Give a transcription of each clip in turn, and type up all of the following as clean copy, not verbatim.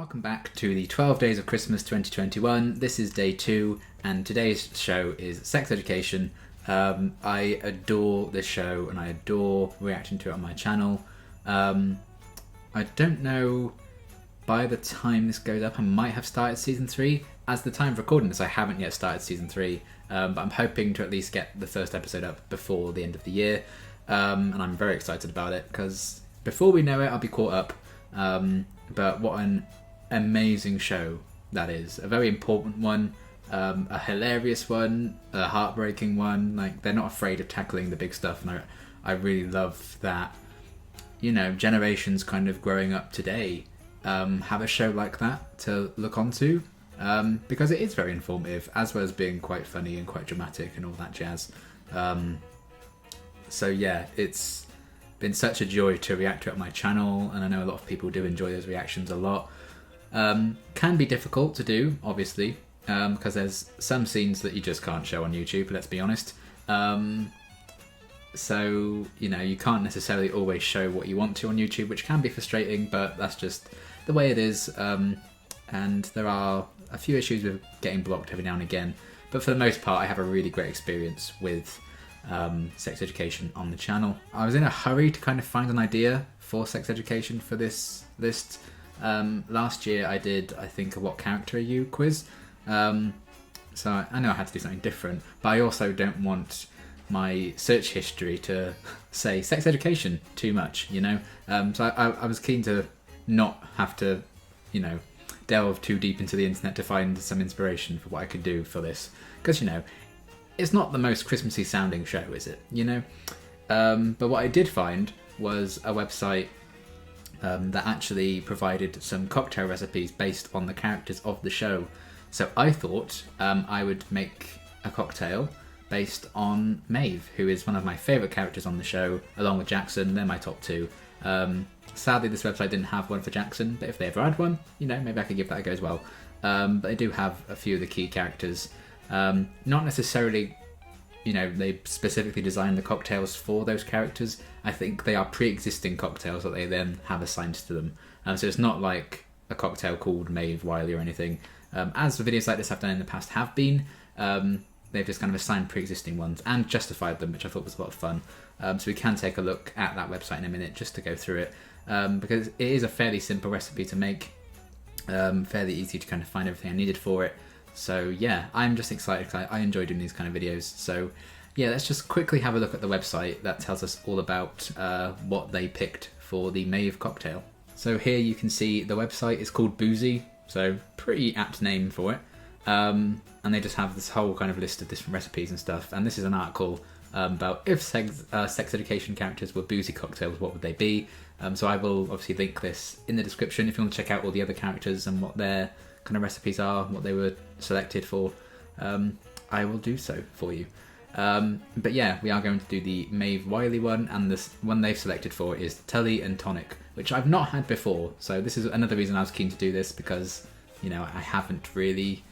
Welcome back to the 12 Days of Christmas 2021. This is day 2, and today's show is Sex Education. I adore this show, and I adore reacting to it on my channel. I don't know, by the time this goes up, I might have started Season 3. As the time of recording this, I haven't yet started Season 3, but I'm hoping to at least get the first episode up before the end of the year. And I'm very excited about it, because before we know it, I'll be caught up. But what an amazing show that is. A very important one, a hilarious one, a heartbreaking one. Like, they're not afraid of tackling the big stuff, and I really love that, you know, generations kind of growing up today have a show like that to look onto, because it is very informative, as well as being quite funny and quite dramatic and all that jazz. So yeah, it's been such a joy to react to it on my channel, and I know a lot of people do enjoy those reactions a lot. Can be difficult to do, obviously, because there's some scenes that you just can't show on YouTube, let's be honest. So, you know, you can't necessarily always show what you want to on YouTube, which can be frustrating, but that's just the way it is. And there are a few issues with getting blocked every now and again, but for the most part I have a really great experience with Sex Education on the channel. I was in a hurry to kind of find an idea for Sex Education for this list. Last year I did, I think, a What Character Are You quiz. So I know I had to do something different, but I also don't want my search history to say Sex Education too much, you know? So I was keen to not have to, you know, delve too deep into the internet to find some inspiration for what I could do for this. Because, you know, it's not the most Christmassy sounding show, is it? You know? But what I did find was a website that actually provided some cocktail recipes based on the characters of the show. So I thought I would make a cocktail based on Maeve, who is one of my favourite characters on the show, along with Jackson. They're my top two. Sadly, this website didn't have one for Jackson, but if they ever had one, you know, maybe I could give that a go as well. But they do have a few of the key characters. Not necessarily, you know, they specifically designed the cocktails for those characters. I think they are pre-existing cocktails that they then have assigned to them. So it's not like a cocktail called Maeve Wiley or anything. As the videos like this I've done in the past have been, they've just kind of assigned pre-existing ones and justified them, which I thought was a lot of fun. So we can take a look at that website in a minute just to go through it, because it is a fairly simple recipe to make, fairly easy to kind of find everything I needed for it. So yeah, I'm just excited because I enjoy doing these kind of videos. So yeah, let's just quickly have a look at the website that tells us all about what they picked for the Maeve cocktail. So here you can see the website is called Boozy, so pretty apt name for it. And they just have this whole kind of list of different recipes and stuff. And this is an article about if sex education characters were boozy cocktails, what would they be? So I will obviously link this in the description if you want to check out all the other characters and what their kind of recipes are, what they were selected for. I will do so for you. But yeah, we are going to do the Maeve Wiley one, and this one they've selected for is Tully and Tonic, which I've not had before. So this is another reason I was keen to do this, because, you know, I haven't really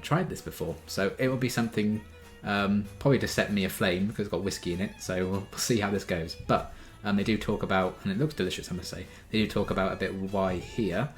tried this before. So it will be something probably to set me aflame, because it's got whiskey in it, so we'll see how this goes. But they do talk about, and it looks delicious I must say, they do talk about a bit why here.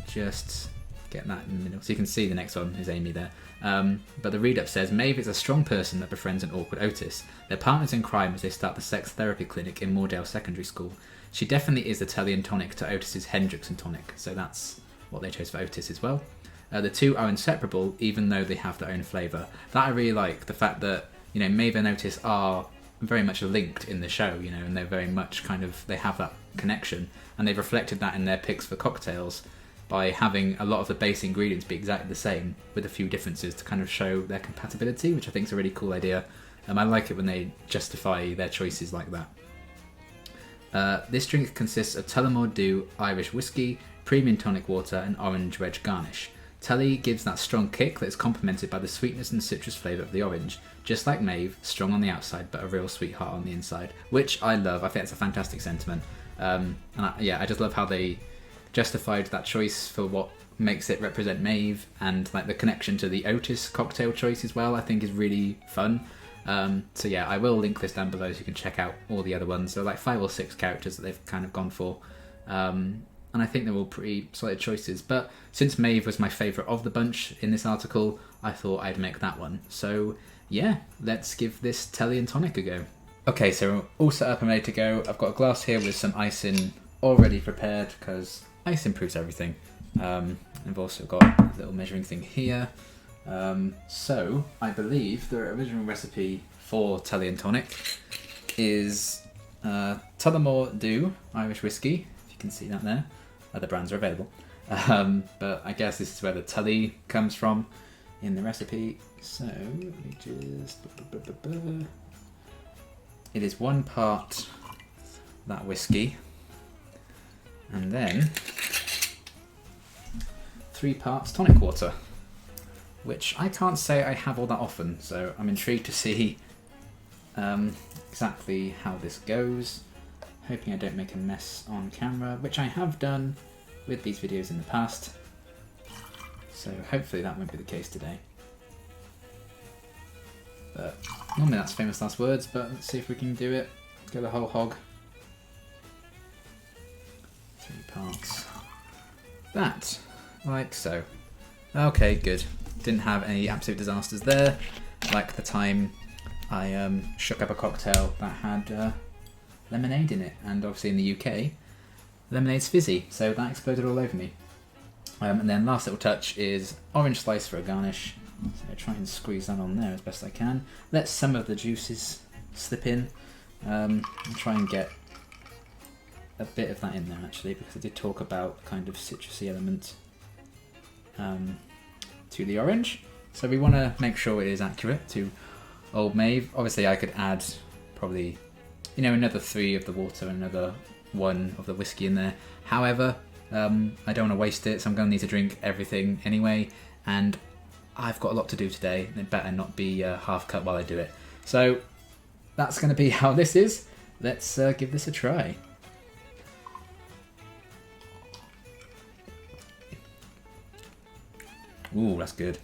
Just get that in the middle. So you can see the next one is Amy there. But the read-up says, Maeve is a strong person that befriends an awkward Otis. They're partners in crime as they start the sex therapy clinic in Moordale Secondary School. She definitely is the Tully and Tonic to Otis's Hendrix and Tonic, so that's what they chose for Otis as well. The two are inseparable, even though they have their own flavour. That I really like, the fact that, you know, Maeve and Otis are very much linked in the show, you know, and they're very much kind of, they have that connection, and they've reflected that in their picks for cocktails by having a lot of the base ingredients be exactly the same with a few differences to kind of show their compatibility, which I think is a really cool idea. I like it when they justify their choices like that. This drink consists of Tullamore Dew Irish whiskey, premium tonic water, and orange red garnish. Tully gives that strong kick that is complemented by the sweetness and citrus flavour of the orange. Just like Maeve, strong on the outside but a real sweetheart on the inside, which I love. I think it's a fantastic sentiment. I just love how they justified that choice for what makes it represent Maeve, and like the connection to the Otis cocktail choice as well, I think is really fun. So yeah, I will link this down below so you can check out all the other ones. There are like 5 or 6 characters that they've kind of gone for. and I think they're all pretty solid choices. But since Maeve was my favourite of the bunch in this article, I thought I'd make that one. So yeah, let's give this Telly and Tonic a go. Okay, so all set up and ready to go. I've got a glass here with some icing already prepared because ice improves everything. I've also got a little measuring thing here. So I believe the original recipe for Telly and Tonic is Tullamore Dew Irish whiskey. If you can see that there, other brands are available. But I guess this is where the Tully comes from in the recipe. So let me just. It is 1 part that whiskey, and then 3 parts tonic water, which I can't say I have all that often, so I'm intrigued to see exactly how this goes. Hoping I don't make a mess on camera, which I have done with these videos in the past, so hopefully that won't be the case today. But normally that's famous last words, but let's see if we can do it. Go the whole hog. 3 parts. That, like so. Okay, good. Didn't have any absolute disasters there, like the time I shook up a cocktail that had lemonade in it, and obviously in the UK, lemonade's fizzy, so that exploded all over me. And then last little touch is orange slice for a garnish. So try and squeeze that on there as best I can. Let some of the juices slip in. And try and get a bit of that in there actually, because I did talk about kind of citrusy element to the orange. So we want to make sure it is accurate to Old Maeve. Obviously I could add probably, you know, another 3 of the water and another 1 of the whiskey in there. However, I don't want to waste it, so I'm going to need to drink everything anyway, and I've got a lot to do today, and it better not be half cut while I do it. So that's going to be how this is. Let's give this a try. Ooh, that's good.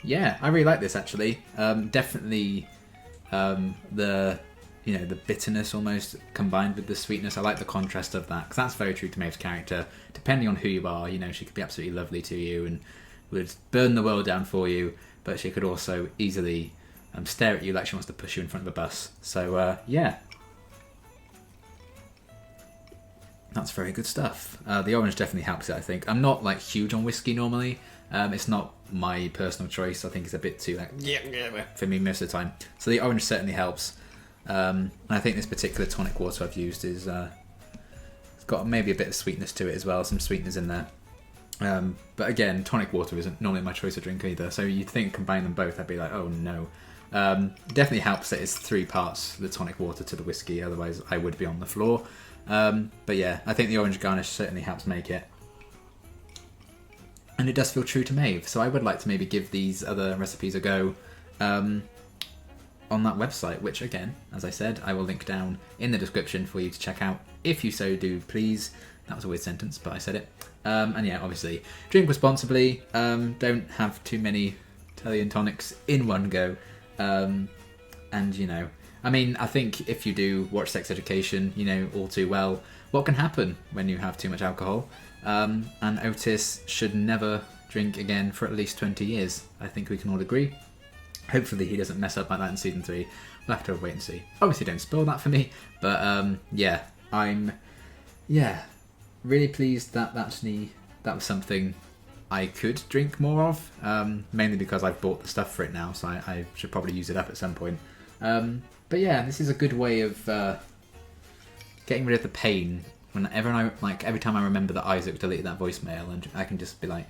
Yeah, I really like this actually. Definitely the bitterness almost combined with the sweetness. I like the contrast of that, because that's very true to Maeve's character. Depending on who you are, you know, she could be absolutely lovely to you and would burn the world down for you, but she could also easily stare at you like she wants to push you in front of a bus. So yeah, that's very good stuff. The orange definitely helps it, I think. I'm not like huge on whiskey normally. It's not my personal choice. I think it's a bit too like for me most of the time. So the orange certainly helps. And I think this particular tonic water I've used is it's got maybe a bit of sweetness to it as well, some sweeteners in there. But again, tonic water isn't normally my choice of drink either, so you'd think combine them both I'd be like, oh no. Definitely helps that it's 3 parts the tonic water to the whiskey, otherwise I would be on the floor. But yeah, I think the orange garnish certainly helps make it. And it does feel true to Maeve, so I would like to maybe give these other recipes a go on that website, which again, as I said, I will link down in the description for you to check out if you so do please. That was a weird sentence, but I said it. And yeah, obviously, drink responsibly. Don't have too many Telly and Tonics in one go. And, you know, I mean, I think if you do watch Sex Education, you know all too well what can happen when you have too much alcohol. And Otis should never drink again for at least 20 years. I think we can all agree. Hopefully he doesn't mess up like that in season 3. We'll have to wait and see. Obviously don't spoil that for me, but yeah, I'm really pleased that that was something I could drink more of, mainly because I've bought the stuff for it now, so I should probably use it up at some point. But yeah, this is a good way of getting rid of the pain whenever every time I remember that Isaac deleted that voicemail, and I can just be like,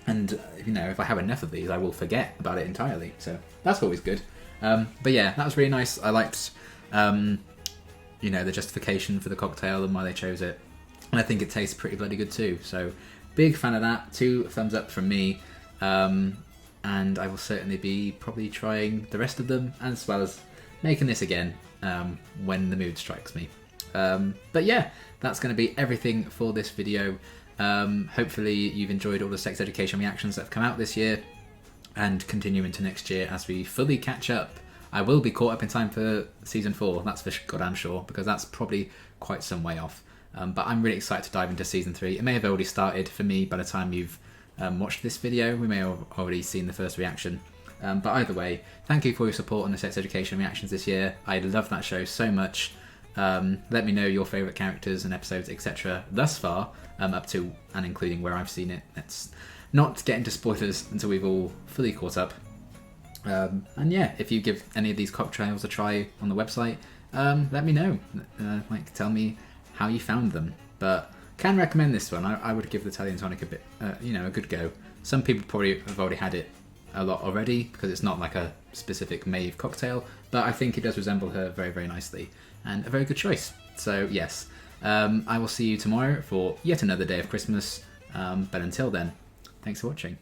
and you know, if I have enough of these, I will forget about it entirely. So that's always good. But yeah, that was really nice. I liked, you know, the justification for the cocktail and why they chose it, and I think it tastes pretty bloody good too. So big fan of that. 2 thumbs up from me. And I will certainly be probably trying the rest of them, as well as making this again when the mood strikes me. But yeah, that's going to be everything for this video. Hopefully you've enjoyed all the Sex Education reactions that have come out this year, and continue into next year as we fully catch up I will be caught up in time for season 4. That's for goddamn sure, because that's probably quite some way off. But I'm really excited to dive into season 3. It may have already started for me by the time you've watched this video. We may have already seen the first reaction. But either way, thank you for your support on the Sex Education reactions this year. I love that show so much. Let me know your favourite characters and episodes, etc. thus far, up to and including where I've seen it. Let's not get into spoilers until we've all fully caught up. And yeah, if you give any of these cocktails a try on the website, let me know. Tell me how you found them. But can recommend this one. I would give the Italian tonic a bit, a good go. Some people probably have already had it a lot already because it's not like a specific Maeve cocktail, but I think it does resemble her very, very nicely and a very good choice. So yes, I will see you tomorrow for yet another day of Christmas. But until then, thanks for watching.